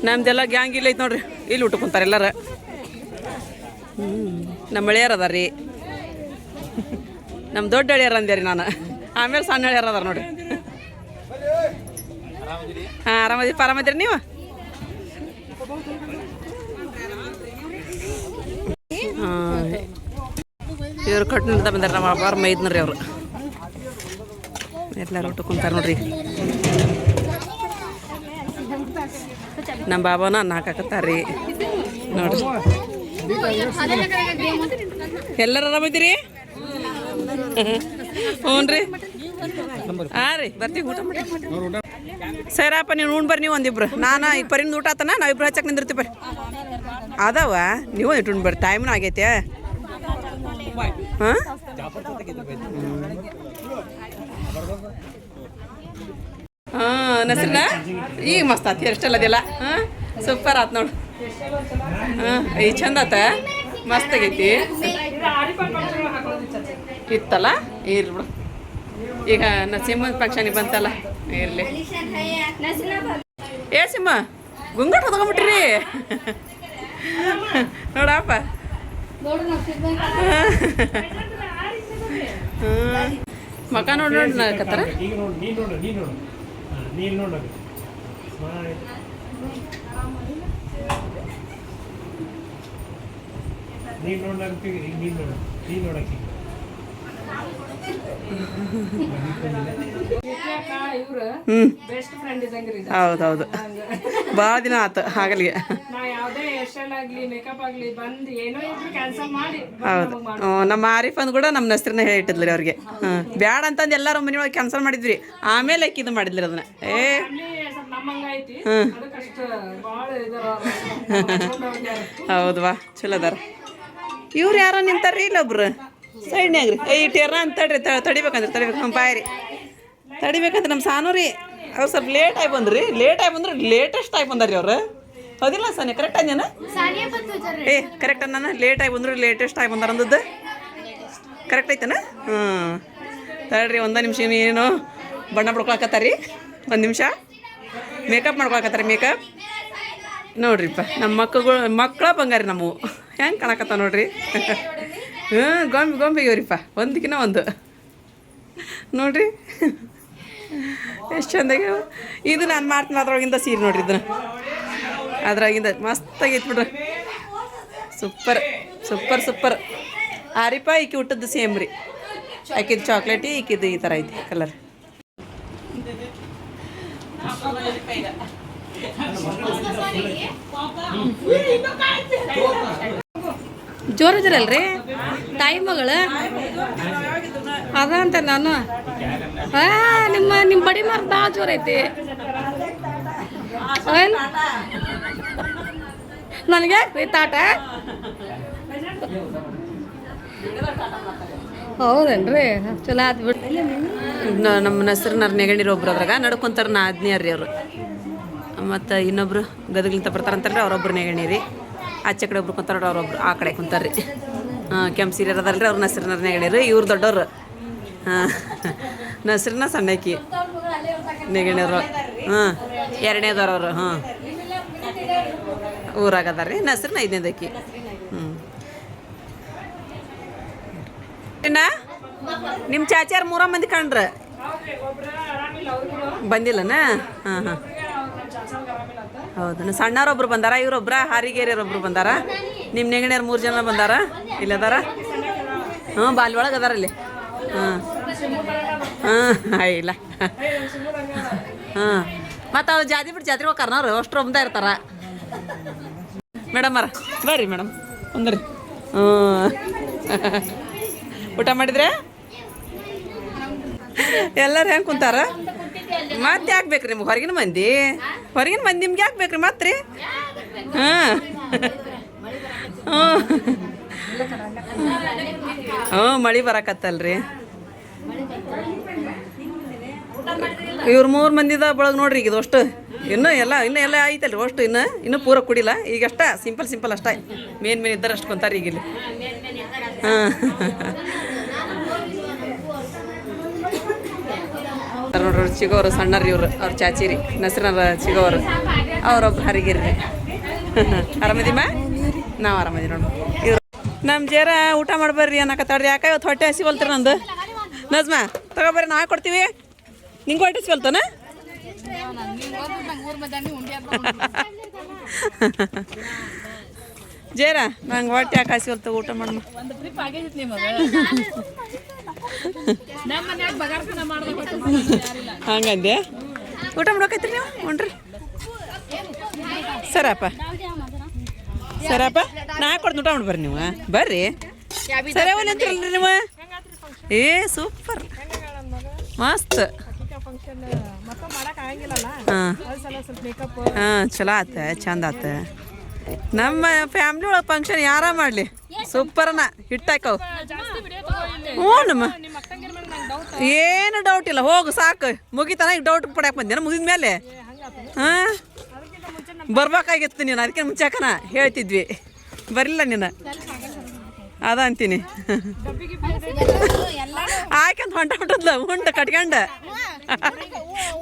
ನಮ್ದೆಲ್ಲ ಗ್ಯಾಂಗ್ ಇಲ್ಲ ಐತಿ ನೋಡ್ರಿ. ಇಲ್ಲಿ ಊಟ ಕುಂತಾರೆ ಎಲ್ಲಾರ. ನಮ್ಮ ಹಳಿಯಾರ ಅದಾರ ರೀ. ನಮ್ಮ ದೊಡ್ಡ ಹಳಿಯಾರ ಅಂದ್ಯಾರಿ ನಾನು. ಆಮೇಲೆ ಸಣ್ಣ ಹಳಿಯಾರ ಅದಾರ ನೋಡ್ರಿ. ಹಾಂ ಆರಾಮದಿಪ್ಪ. ಆರಾಮದಿರಿ ನೀವು? ಹಾಂ ಇವ್ರು ಕಟ್ಟಿನಿಂದ ಬಂದಾರ. ನಮ್ಮ ಅಬ್ಬಾರ ಮೈದ್ನರಿ ಅವರು ಎಲ್ಲರೂ ಊಟ ಕುಂತಾರೆ ನೋಡ್ರಿ. ನಮ್ಮ ಬಾಬಾನ ಅನ್ನ ಹಾಕಾಕತ್ತಾರ್ರಿ ನೋಡ್ರಿ. ಎಲ್ಲರೂ ಆರಾಮಿದ್ದೀರಿ? ಹ್ಞೂ ರೀ. ಹಾಂ ರೀ ಬರ್ತೀವಿ ಊಟ ಮಾಡಿ. ಸರಪ್ಪ ನೀವು ಉಣ್ ಬರ್ರಿ. ನೀವು ಒಂದಿಬ್ರು ನಾನು ಈಗ ಪರಿಂದ ಊಟ ಆತನ ನಾವಿಬ್ರು ಹಚ್ಚಕ್ಕೆ ನಿಂದಿರ್ತೀವಿ ಬರ್ರಿ. ಅದಾವ ನೀವು ಇಟ್ಟು ಉಣ್ ಬರ್ರಿ. ಟೈಮ್ನು ಆಗೈತೆ. ಹಾಂ ಹಾಂ ನಸರಿನ ಈಗ ಮಸ್ತ್ ಆತಿ ಹೇರ್ ಸ್ಟೈಲ್ ಅದೆಲ್ಲ. ಹಾಂ ಸೂಪರ್ ಆತು ನೋಡು. ಹಾಂ ಈ ಚಂದ ಆತ. ಮಸ್ತ್ ಆಗೈತಿ. ಇತ್ತಲ್ಲ ಇರ್ಲಿ ಬಿಡು. ಈಗ ನರಸಿಂಹನ ಫಂಕ್ಷನಿಗೆ ಬಂತಲ್ಲ ಇರಲಿ. ಏ ಸಿಂಹ ಗುಂಗಟ್ ಹೊತ್ಕೊಂಬಿಟ್ರಿ ನೋಡಪ್ಪ. ಮಕ ನೋಡಿ ನೋಡಿ ನಾಕತ್ತಾರ. ಈಗ ನೋಡಿ ನೀನು ನೋಡು ನೀನು ನೋಡು ನೀನು ನೋಡು ನೀನು ನೋಡಕ್ಕೆ ಈಗ ನೀನು ನೋಡು ನೀನು ನೋಡಕ್ಕೆ ಹೌದೌದು ಭಾಳ ದಿನ ಆತು ಆಗಲಿಗೆ. ಹೌದು ನಮ್ಮ ಆರಿಫ್ ಅಂದ್ ಕೂಡ ನಮ್ಮ ನಸ್ರಿನ ಹೇಳಿಟ್ಟಿದ್ರಿ ಅವ್ರಿಗೆ. ಹಾಂ ಬ್ಯಾಡ ಅಂತಂದು ಎಲ್ಲರೂ ಮನೆ ಒಳಗೆ ಕ್ಯಾನ್ಸಲ್ ಮಾಡಿದ್ವಿ. ಆಮೇಲೆ ಆಕಿ ಇದು ಮಾಡಿದ್ರಿ ಅದನ್ನ. ಹೌದವಾ ಚಲೋ ಅದಾರ. ಇವ್ರು ಯಾರೋ ನಿಂತಾರ್ರಿ ಇಲ್ಲೊಬ್ರು ಸೈಡ್ನ್ಯಾಗ ರೀ. ಈ ಟೇರ್ನ ಅಂತ ತಡಿಬೇಕಂದ್ರೆ ಬಾಯ್ರಿ ತಡಿಬೇಕಂತ ನಮ್ಮ ಸಾನು ರೀ. ಅವ್ರು ಸ್ವಲ್ಪ ಲೇಟಾಗಿ ಬಂದ್ರಿ. ಲೇಟಾಗಿ ಬಂದ್ರೆ ಲೇಟೆಸ್ಟ್ ಆಗಿ ಬಂದಾರ್ರಿ ಅವ್ರು. ಹೌದಿಲ್ಲ ಸಾನಿ? ಕರೆಕ್ಟ್ ಅಂದೇನ? ಏ ಕರೆಕ್ಟ್ ನಾನು ಲೇಟಾಗಿ ಬಂದ್ರು ಲೇಟೆಸ್ಟ್ ಆಗಿ ಬಂದಾರ ಅಂದದ್ದು ಕರೆಕ್ಟ್ ಐತನ? ಹ್ಞೂ ತಡ್ರಿ ಒಂದು ನಿಮಿಷ. ಏನು ಬಣ್ಣ ಬಡ್ಕೊಳಕತ್ತಾರ ರೀ. ಒಂದು ನಿಮಿಷ ಮೇಕಪ್ ಮಾಡ್ಕೊಳಕತ್ತಾರ. ಮೇಕಪ್ ನೋಡ್ರಿಪ್ಪ ನಮ್ಮ ಮಕ್ಕಳ ಬಂಗಾರಿ ನಮ್ಮವು ಹೆಂಗೆ ಕಾಣಕತ್ತ ನೋಡ್ರಿ. ಹ್ಞೂ ಗೊಂಬೆ ಇವ್ರಿಪ್ಪ ಒಂದಕ್ಕಿಂತ ಒಂದು ನೋಡ್ರಿ. ಎಷ್ಟು ಚಂದಾಗಿ ಇದು ನಾನು ಮಾಡ್ತೀನಿ ಅದ್ರೊಳಗಿಂದ ಸೀರೆ ನೋಡ್ರಿ ಇದನ್ನ ಅದ್ರಾಗಿಂದ ಮಸ್ತಾಗೈತೆ ಬಿಡ್ರಿ ಸೂಪರ್ ಸೂಪರ್ ಸೂಪರ್ ಆರಿಪ ಈಕಿ ಹುಟ್ಟದ್ದು ಸೇಮ್ ರೀ ಆಕಿದ್ದು ಚಾಕ್ಲೇಟಿ ಈಕಿದ್ದು ಈ ಥರ ಐತಿ ಕಲರ್ ಜೋರದಿರಲ್ರಿ ತಾಯಿ ಮಗಳು ಅದ ಅಂತ ನಾನು ನಿಮ್ಮ ಬಡಿ ಮಾರ್ಕ್ ಭಾಳ ಜೋರ ಐತಿ ನನಗೆ ತಾಟ ಹೌದೇನ್ರಿ ಚಲೋ ಆತ್ ಬಿಟ್ಟು ನಮ್ಮ ಹೆಸರು ನೆಗಣಿರೋ ಒಬ್ರು ಅದ್ರಾಗ ನಡ್ಕೊಂತಾರೆ ನಾದ್ನಿಯರ್ ರೀ ಅವರು ಮತ್ತು ಇನ್ನೊಬ್ರು ಗದಗ್ಲಿಂತ ಬರ್ತಾರಂತಾರ್ರಿ ಅವ್ರೊಬ್ರು ನೆಗಣಿ ರೀ ಆಚೆ ಕಡೆ ಒಬ್ರು ಕುಂತಾರ ಅವ್ರೊಬ್ರು ಆ ಕಡೆ ಕುಂತಾರ್ರಿ ಕೆಂಪು ಸೀರೆ ಅದಲ್ರಿ ಅವ್ರ ನಸರಿನ ನೆಗಣಿರಿ ಇವ್ರು ದೊಡ್ಡವ್ರು ಹಾಂ ನಸರಿನ ಸಣ್ಣಕಿ ನೆಗಣಿಯವ್ರು ಹಾಂ ಎರಡನೇದವ್ರು ಅವರು ಹಾಂ ಊರಾಗ ಅದಾರ ರೀ ನಸರಿನ ಐದನೇದಕ್ಕಿ ಇನ್ನ ನಿಮ್ಮ ಚಾಚಾರ 3 ಮಂದಿ ಕಂಡ್ರ ಬಂದಿಲ್ಲನ ಹಾಂ ಹಾಂ ಹೌದಾ ಸಣ್ಣವ್ರೊಬ್ರು ಬಂದಾರ ಇವ್ರೊಬ್ರ ಹಾರಿಗೇರಿಯರೊಬ್ರು ಬಂದಾರ ನಿಮ್ಮ ನೆಗಣಿಯರು 3 ಜನ ಬಂದಾರ ಇಲ್ಲಿ ಅದಾರ ಹ್ಞೂ ಬಾಲ್ಯೊಳಗೆ ಅದಾರ ಇಲ್ಲಿ ಹಾಂ ಹಾಂ ಇಲ್ಲ ಹಾಂ ಮತ್ತು ಅವ್ರು ಜಾತಿ ಬಿಟ್ಟು ಜಾತ್ರೆ ಹೋಗ್ತಾರ ಅವ್ರು ಅಷ್ಟು ಒಮ್ದ ಇರ್ತಾರ ಮೇಡಮ್ ಬರ್ರಿ ಮೇಡಮ್ ಒಂದ್ರಿ ಹ್ಞೂ ಊಟ ಮಾಡಿದ್ರೆ ಎಲ್ಲರೂ ಹೆಂಗೆ ಕುಂತಾರ ಮತ್ತೆ ಯಾಕೆ ಬೇಕ್ರಿ ನಿಮ್ಗೆ ಹೊರಗಿನ ಮಂದಿ ನಿಮ್ಗೆ ಯಾಕೆ ಬೇಕ್ರಿ ಮತ್ತೆ ರೀ ಹಾಂ ಹ್ಞೂ ಮಳೆ ಬರಕತ್ತಲ್ರಿ ಇವ್ರು 3 ಮಂದಿದ ಬಳಗ ನೋಡ್ರಿ ಈಗ ಇದು ಅಷ್ಟು ಇನ್ನೂ ಎಲ್ಲ ಐತಲ್ರಿ ಅಷ್ಟು ಇನ್ನೂ ಪೂರ ಕುಡಿಲ್ಲ ಈಗ ಅಷ್ಟ ಸಿಂಪಲ್ ಅಷ್ಟೇ ಮೇನ್ ಇದ್ದಾರೆ ಅಷ್ಟು ಕೊಂತಾರೆ ಈಗ ಇಲ್ಲಿ ಹಾಂ ನೋಡ್ರಿ ಚಿಗೋರು ಸಣ್ಣರಿ ಇವ್ರು ಅವ್ರ ಚಾಚಿರಿ ನಸರಿನ ಚಿಗೋರು ಅವ್ರೊಬ್ರು ಹರಿಗಿರಿ ಆರಾಮದಿಮ್ಮ ನಾವು ಆರಾಮದಿ ನೋಡ್ರಿ ಇವ್ರು ನಮ್ಮ ಜೇರ ಊಟ ಮಾಡ್ಬರ್ರಿ ಅನ್ನಕತ್ತಾಡ್ರಿ ಯಾಕೆ ಇವತ್ತು ಹೊಟ್ಟೆ ಹಸಿವಲ್ತ್ರಿ ನಂದು ನಜ್ಮಾ ತಗೊಬರ್ರಿ ನಾ ಕೊಡ್ತೀವಿ ನಿಂಗೆ ಹೊಟ್ಟೆ ಹಸಿವಲ್ತಾನ ಜೇರ ನಂಗೆ ಹೊಟ್ಟೆ ಯಾಕೆ ಹಸಿವಲ್ತ ಊಟ ಮಾಡಮ್ಮ ಹಂಗಂದೆ ಊಟ ಮಾಡ್ಬೇಕೈತ್ರಿ ನೀವು ನೋಡ್ರಿ ಸರಪ್ಪ ನಾ ಕೊಡ್ತೀನಿ ಊಟ ಮಾಡ್ಬರ್ರಿ ನೀವು ಬರ್ರಿ ಸರಿ ಅವಲ್ಲಿ ಅಂತೀರಲ್ರಿ ನೀವು ಏ ಸೂಪರ್ ಮಸ್ತ್ ಹಾಂ ಚಲೋ ಆತ ಚಂದ ಆತ ನಮ್ಮ ಫ್ಯಾಮ್ಲಿ ಒಳಗೆ ಫಂಕ್ಷನ್ ಯಾರ ಮಾಡಲಿ ಸೂಪರ್ನ ಹಿಟ್ಟಾಕವು ಹ್ಞೂ ನಮ್ಮ ಏನು ಡೌಟ್ ಇಲ್ಲ ಹೋಗು ಸಾಕು ಮುಗಿತಾನ ಈಗ ಡೌಟ್ ಪಡ್ಯಾಕ ಬಂದೇನ ಮುಗಿದ ಮೇಲೆ ಹಾಂ ಬರ್ಬೇಕಾಗಿತ್ತು ನೀನು ಅದಕ್ಕೆ ಮುಂಚಾಕನ ಹೇಳ್ತಿದ್ವಿ ಬರಲಿಲ್ಲ ನೀನು ಅದ ಅಂತೀನಿ ಆಯ್ಕಂತ ಹೊಂಟಬಿಟ್ಟದ್ಲ ಉಂಡು ಕಟ್ಕೊಂಡು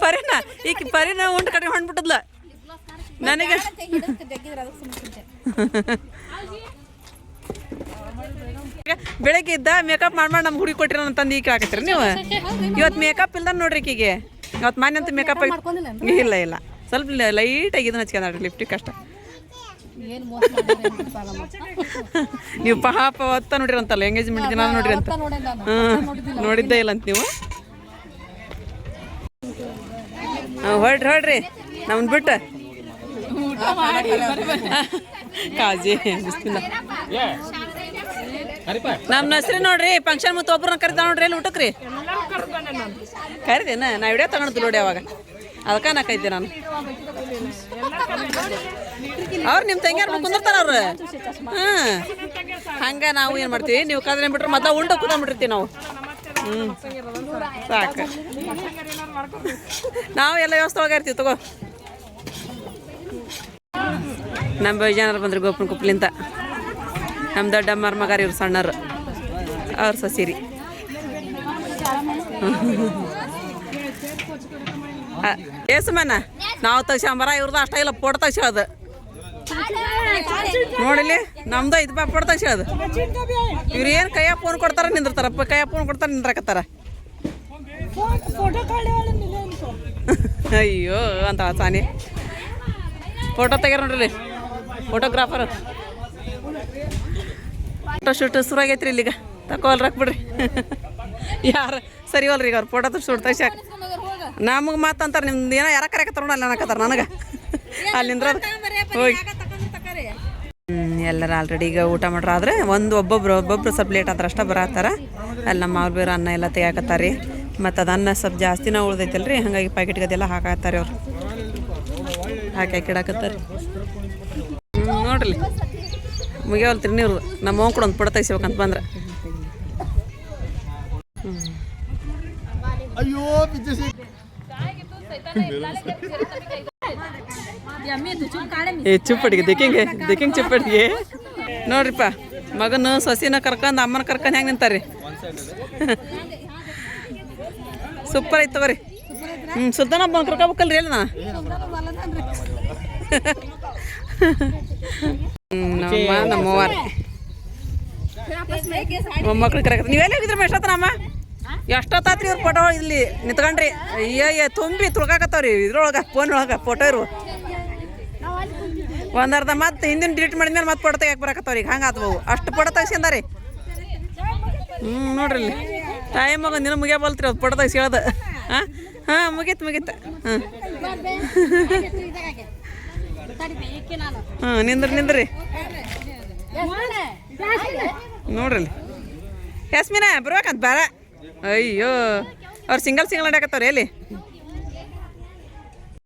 ಪರಿನ ಉಂಡು ಕಟ್ಕೊಂಡು ಹೊಂಟ್ಬಿಟ್ಟದ್ಲ ನನಗೆ ಬೆಳಗ್ಗೆ ಇದ್ದ ಮೇಕಪ್ ಮಾಡಿ ನಮ್ಗೆ ಹುಡುಗಿ ಕೊಟ್ಟಿರೋ ಅಂತಂದು ಈಗ ಹಾಕತ್ತೀರಿ ನೀವು ಇವತ್ತು ಮೇಕಪ್ ಇಲ್ದ ನೋಡ್ರಿ ಈಕಿಗೆ ಇವತ್ತು ಮಾನ್ಯ ಅಂತ ಮೇಕಪ್ ಇಲ್ಲ ಸ್ವಲ್ಪ ಲೈಟಾಗಿ ಇದನ್ನ ಹಚ್ಕೊಂಡ್ರಿ ಲಿಫ್ಟಿಗೆ ಕಷ್ಟ ನೀವು ಪಾಪ ಹೊತ್ತ ನೋಡಿರಿ ಅಂತಲ್ಲ ಎಂಗೇಜ್ಮೆಂಟ್ ದಿನ ನೋಡ್ರಿ ಅಂತ ನೋಡಿದ್ದೇ ಇಲ್ಲ ಅಂತ ನೀವು ಹೊಡ್ರಿ ನಮ್ಮನ್ ಬಿಟ್ಟು ಕಾಜಿ ನಮ್ಮ ಹೆಸ್ರಿ ನೋಡ್ರಿ ಫಂಕ್ಷನ್ ಮತ್ತು ಒಬ್ರನ್ನ ಕರಿತಾ ನೋಡ್ರಿ ಎಲ್ಲಿ ಊಟಕ್ರಿ ಕರಿದೇನ ನಾ ವಿಡಿಯೋ ತಗೊಂಡು ನೋಡಿ ಅವಾಗ ಅದಕ್ಕೆ ನಾ ಕೈತೆ ನಾನು ಅವ್ರು ನಿಮ್ಮ ತಂಗಿಯಾರ ಕುಂದಿರ್ತಾರ ಅವ್ರು ಹಾಂ ಹಂಗೆ ನಾವು ಏನು ಮಾಡ್ತೀವಿ ನೀವು ಕದ್ರೆ ಬಿಟ್ರೆ ಮೊದಲ ಉಂಡು ಕುತ್ಕೊಂಡ್ಬಿಟ್ಟಿರ್ತೀವಿ ನಾವು ಸಾಕು ನಾವು ಎಲ್ಲ ವ್ಯವಸ್ಥೆ ಒಳಗೆ ಇರ್ತೀವಿ ತಗೋ ನಮ್ಮ ಜನರು ಬಂದ್ರೆ ಗೋಪನ ಕುಪ್ಪಲಿಂತ ನಮ್ಮ ದೊಡ್ಡಮ್ಮರ ಮಗಾರಿ ಇವ್ರು ಸಣ್ಣರು ಅವ್ರ ಸಸಿರಿ ಏಸುಮನ್ನ ನಾವು ತಗ್ಸಂಬರ ಇವ್ರದ್ದು ಅಷ್ಟ ಇಲ್ಲ ಫೋಟೋ ತಗ್ಸೋದು ನೋಡಿಲಿ ನಮ್ದು ಇದು ಫೋಟೋ ತಗ್ಸೋದು ಇವ್ರು ಏನು ಕೈಯಾಗ ಫೋನ್ ಕೊಡ್ತಾರ ನಿಂದಿರ್ತಾರಪ್ಪ ಕೈಯಾಗ ಫೋನ್ ಕೊಡ್ತಾರ ನಿಂದ್ರಾಕತ್ತಾರ ಅಯ್ಯೋ ಅಂತ ಸಾನಿ ಫೋಟೋ ತೆಗ್ಯಾರ ನೋಡ್ರಿ ಫೋಟೋಗ್ರಾಫರ್ ಫೋಟೋ ಶೂಟ್ ಶುರು ಆಗೈತ್ರಿ ಇಲ್ಲಿಗ ತಕೋಲ್ರಕ್ ಬಿಡ್ರಿ ಯಾರು ಸರಿವಲ್ರಿ ಈಗ ಅವ್ರು ಫೋಟೋ ಶೂಟ್ ತೆಗ್ಸಾಕ ನಮಗೆ ಮಾತಂತಾರೆ ನಿಮ್ದು ಏನೋ ಯಾರ ಕರೆಯಕತ್ತಾರ ನೋಡಲ್ಲ ಅನ್ನಕತ್ತಾರ ನನಗೆ ಅಲ್ಲಿ ನಿಂದ್ರದ ಹೋಗಿ ಎಲ್ಲರೂ ಆಲ್ರೆಡಿ ಈಗ ಊಟ ಮಾಡ್ರ ಆದ್ರೆ ಒಬ್ಬೊಬ್ರು ಸ್ವಲ್ಪ ಲೇಟ್ ಆದ್ರೆ ಅಷ್ಟೇ ಬರತ್ತಾರ ಅಲ್ಲಿ ನಮ್ಮ ಅವ್ರು ಬೇರೆ ಅನ್ನ ಎಲ್ಲ ತೆಗಿಯಾಕತ್ತಾರ ರೀ ಮತ್ತು ಅದು ಅನ್ನ ಸ್ವಲ್ಪ ಜಾಸ್ತಿನ ಉಳ್ದೈತಲ್ರಿ ಹಾಗಾಗಿ ಪ್ಯಾಕೆಟ್ಗದೆಲ್ಲ ಹಾಕಾಕತ್ತಾರೆ ಅವ್ರು ಹಾಕಿಡಾಕತ್ತಾರ ನೋಡ್ರಿ ಮುಗಿಯವಲ್ತ್ರಿ ನೀವು ನಮ್ಮ ಅವ್ವ ಕೂಡ ಒಂದು ಪುಡ ತೆಗಿಸ್ಬೇಕಂತ ಬಂದ್ರೆ ಚುಪ್ಪಡಿಗೆ ದಿಕ್ಕಿಂಗ್ ಚುಪ್ಪಡಿಗೆ ನೋಡ್ರಿಪ್ಪ ಮಗನ ಸೊಸಿನ ಕರ್ಕೊಂಡು ಅಮ್ಮನ ಕರ್ಕೊಂಡು ಹೆಂಗೆ ನಿಂತಾರ್ರಿ ಸೂಪರ್ ಐತೆ ತಗೋರಿ ಸುದ್ದನ ಕರ್ಕೋಬೇಕಲ್ರಿ ಎಲ್ಲ ನಮ್ಮವ್ವ ರೀ ಮೊಮ್ಮಕ್ಳು ಕರೆಕ ನೀವೆಲ್ಲ ಹೋಗಿದ್ರಿ ಎಷ್ಟೊತ್ತನಮ್ಮ ಎಷ್ಟೊತ್ತಾತ್ರಿ ಇವ್ರು ಫೋಟೋ ಇಲ್ಲಿ ನಿಂತ್ಕೊಂಡ್ರಿ ಅಯ್ಯ ತುಂಬಿ ತುಳ್ಕಾಕತ್ತಾವ್ರಿ ಇದ್ರೊಳಗೆ ಫೋನ್ ಒಳಗೆ ಫೋಟೋ ಇರುವ ಒಂದರ್ಧ ಮತ್ತೆ ಹಿಂದಿನ ಡಿಲೀಟ್ ಮಾಡಿದ್ಮೇಲೆ ಮತ್ತೆ ಫೋಟೋ ತೆಗಿಯಕ್ಕೆ ಬರಕತ್ತವ್ರಿ ಈಗ ಹಂಗೆ ಆತ್ವು ಅಷ್ಟು ಫೋಟೋ ತೆಗ್ಸ್ಕೊಂಡಾರಿ ನೋಡ್ರಿ ಇಲ್ಲಿ ತಾಯಿ ಮಗ ನಿನ್ನ ಮುಗಿಯ ಬಲ್ತ್ರಿ ಅದು ಫೋಟೋ ತೆಗ್ಸಿ ಹೇಳ್ದ ಹಾಂ ಮುಗೀತು ಹಾಂ ನಿಂದ್ರಿ ನೋಡ್ರಿ ಯಾಸ್ಮಿನ ಬರ್ಬೇಕಂತ ಬೇಡ ಅಯ್ಯೋ ಅವ್ರು ಸಿಂಗಲ್ ಅಡ್ಯಾಕತ್ತವ್ರಿ ಎಲ್ಲಿ